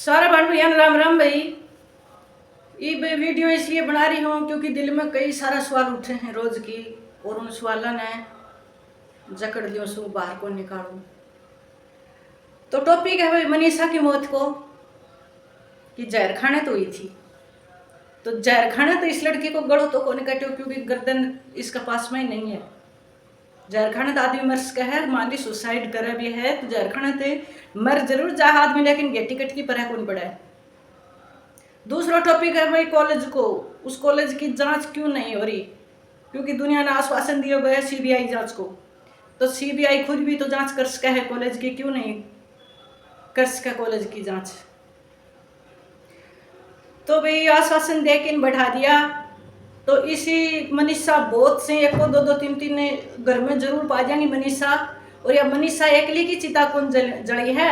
सारा भाई भैया राम राम भाई। ये वीडियो इसलिए बना रही हूँ क्योंकि दिल में कई सारा सवाल उठे हैं रोज की, और उन सवालों ने जकड़ दियो सो बाहर को निकालूं। तो टॉपिक है भाई मनीषा की मौत को, कि जहर खाने तो हुई थी। तो जहर खाना तो इस लड़की को गड़ो तो कौन कटो, क्योंकि गर्दन इसका पास में ही नहीं है। जहर खाना तो आदमी मर सका है, मान ली सुसाइड करे भी है तो जहर खाना तो मर जरूर जा आदमी, लेकिन गेटी कट की परह कौन पड़ा है। दूसरा टॉपिक है भाई कॉलेज को, उस कॉलेज की जांच क्यों नहीं हो रही, क्योंकि दुनिया ने आश्वासन दिया गया है सीबीआई जांच को। तो सीबीआई खुद भी तो जांच कर सका है कॉलेज की, क्यों नहीं कर सका कॉलेज की जांच। तो भाई आश्वासन दे के बढ़ा दिया। तो इसी मनीषा बहुत से एक को दो तीन तीन घर में जरूर पा जाएंगी मनीषा। और या मनीषा एकली की चिता कौन जड़ी है,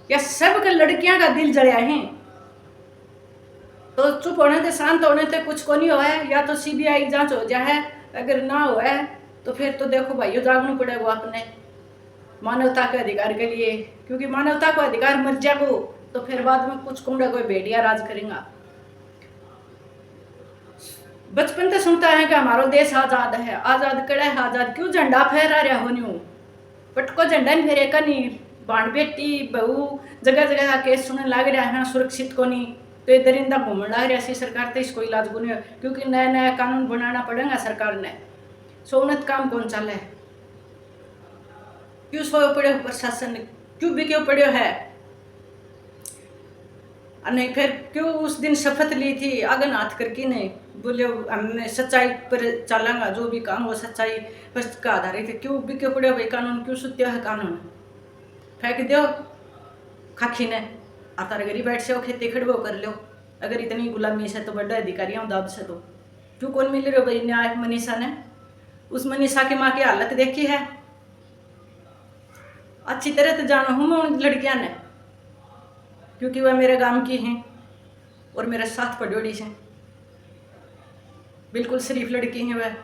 या सब के लड़कियां का दिल जड़िया है। तो चुप होने से शांत होने से कुछ को नहीं हुआ है, या तो सीबीआई जांच हो जाए, अगर ना हुआ है तो फिर तो देखो भाइयों जागना पड़ेगा अपने मानवता के अधिकार के लिए, क्योंकि मानवता को अधिकार मर जाएगो तो फिर बाद में कुछ कुंडा कोई भेड़िया राज करेगा। बचपन से सुनता है कि हमारा देश आजाद है, आजाद कड़ा है, आजाद क्यों झंडा फहरा रहा हो न्यू पटको झंडा नहीं फेरे का नहीं। बाण बेटी बहू जगह जगह केस सुनने लग रहा है, सुरक्षित को नहीं तो ये दरिंदा घूमने लग रहा है सरकार तो इसको इलाज को नहीं, क्योंकि नया नया कानून बनाना पड़ेगा सरकार ने। सोनत काम कौन चले, क्यों सोए पड़े प्रशासन, क्यों बिके पड़े है, नहीं फिर क्यों उस दिन शपथ ली थी अगन हाथ करके नहीं बोले हमने सच्चाई पर चलेंगा, जो भी काम हो सच्चाई पर का आधारित है। क्यों बिके पड़े भाई कानून, क्यों सुत्या है कानून, फेंक दो खाखी ने आता गरीब बैठ से खेती खड़बो कर लो। अगर इतनी गुलामी से तो बड़ा अधिकारियों दाब से तो क्यों कौन मिल रहे हो भाई न्याय मनीषा ने। उस मनीषा की माँ की हालत देखी है, अच्छी तरह तो जाना हूँ मैं उन लड़कियां ने, क्योंकि वह मेरे गांव की हैं और मेरे साथ पड़ोड़ी हैं, बिल्कुल शरीफ लड़की हैं वह।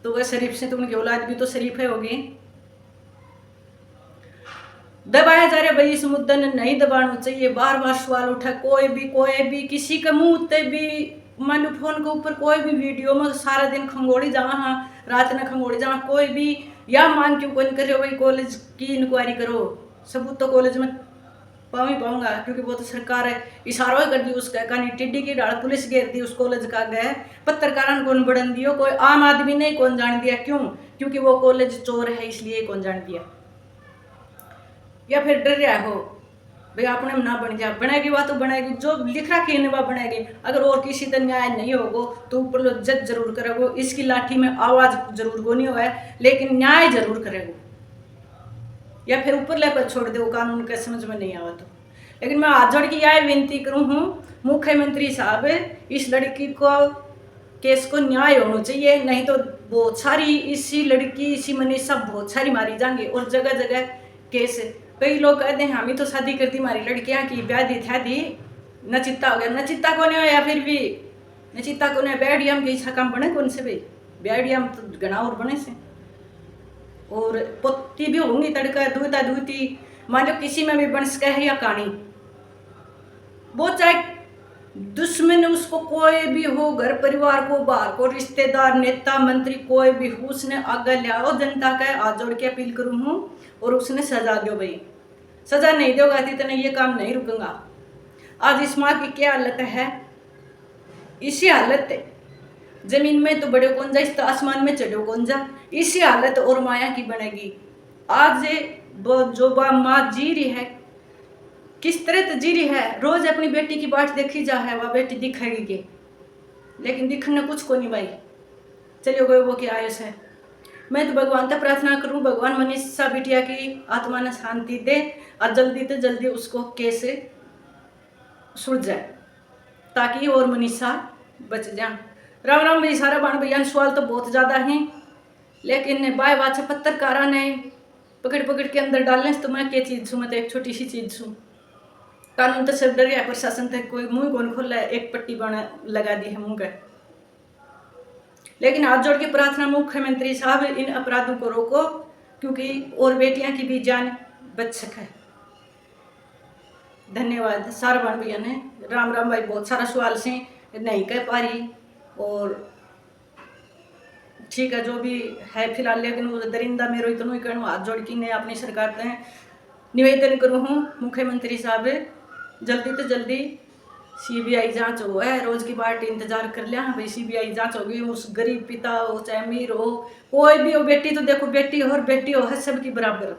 तो वह शरीफ से तो उनकी औलाद भी तो शरीफ है होगी। दबाया जा रहा भाई इस मुद्दे ने नहीं दबाना चाहिए। बार बार सवाल उठा, कोई भी किसी के मुंह ते भी मान फोन के ऊपर कोई भी वीडियो में सारा दिन खंगोड़ी जावा, हाँ रात ने खंगोड़ी जावा, कोई भी या मान क्यों कोई करे भाई कॉलेज की इंक्वायरी करो। सबूत तो कॉलेज में पाऊँ ही पाऊंगा, क्योंकि वो तो सरकार है इशारा कर दी उसका कहानी टिड्डी की डाल पुलिस घेर दी उस कॉलेज का गए पत्रकारण कौन बढ़न दियो, कोई आम आदमी ने कौन जान दिया। क्यों, क्योंकि वो कॉलेज चोर है इसलिए कौन जान दिया, या फिर डर रहा हो भाई आपने ना बन जा, बनेगी वह तो बनेगी, जो लिख रखी है वह बनेगी। अगर और किसी तरह न्याय नहीं होगो तो ऊपर लो जज जरूर करेगो, इसकी लाठी में आवाज जरूर गोनी हुआ है लेकिन न्याय जरूर करेगो, या फिर ऊपर ले पर छोड़ दो कानून के समझ में नहीं आवा तो। लेकिन मैं हाथ जोड़ के यह विनती करूँ हूँ मुख्यमंत्री साहब, इस लड़की को केस को न्याय होना चाहिए, नहीं तो बहुत सारी इसी लड़की इसी मनीषा बहुत सारी मारी जाएंगी। और जगह जगह केस, कई लोग कहते हैं हमें तो शादी कर दी हमारी लड़कियां की ब्याह दी था दी न चित्ता हो गया, न चित्ता को नहीं हो, या फिर भी न चित्ता को नहीं बैडियम के इच्छा काम बने कौन से भाई, बैडियम तो गणा और बने से और पोती भी होंगी तड़का दूता दूती, मान लो किसी में भी बन सका है या कहानी वो चाहे दुश्मन उसको कोई भी हो, घर परिवार को बाहर को रिश्तेदार नेता मंत्री कोई भी हो, उसने आगे ले आओ जनता का हाथ जोड़ के अपील करूँ हूँ और उसने सजा दो भाई। सजा नहीं दोगा तो ये काम नहीं रुकूंगा। आज इस माँ की क्या हालत है, इसी हालत है जमीन में तो बड़े कौन जा, इस तो आसमान में चढ़ो कौन जा, इसी हालत और माया की बनेगी। आज जो माँ जी रही है किस तरह तो जी रही है, रोज अपनी बेटी की बाट देखी जा है, वह बेटी दिखेगी के, लेकिन दिखने कुछ को नहीं भाई, चलिए गए वो की आयुष है। मैं तो भगवान से प्रार्थना करूं भगवान मनीषा बिटिया की आत्मा ने शांति दे और जल्दी से जल्दी उसको केस सुलझ जाए ताकि और मनीषा बच जाए। राम राम भाई सारा बाण भैया, सवाल तो बहुत ज़्यादा हैं लेकिन बाय बात से पत्रकारा ने पकड़ पकड़ के अंदर डालने से तो मैं क्या चीज़ छूँ, मैं तो एक छोटी सी चीज़ छूँ। कानून तो सब डर गया, प्रशासन तक कोई मुंह कौन खोला है, एक पट्टी बना लगा दी है मुंह का। लेकिन हाथ जोड़ के प्रार्थना मुख्यमंत्री साहब इन अपराधों को रोको, क्योंकि और बेटियां की भी जान बच सके। धन्यवाद सारा बन भैया ने। राम राम भाई, बहुत सारा सवाल से नहीं कह पा रही और ठीक है जो भी है फिलहाल, लेकिन वो दरिंदा मेरो इतना ही कहूँ हाथ जोड़ के ने अपनी सरकार से निवेदन करूँ हूँ मुख्यमंत्री साहब जल्दी तो जल्दी सीबीआई जांच हो है। रोज की पार्टी इंतजार कर लिया भाई, सीबीआई जांच होगी। उस गरीब पिता हो चाहे अमीर हो, कोई भी हो, बेटी तो देखो बेटी हो और बेटी हो है सबकी बराबर।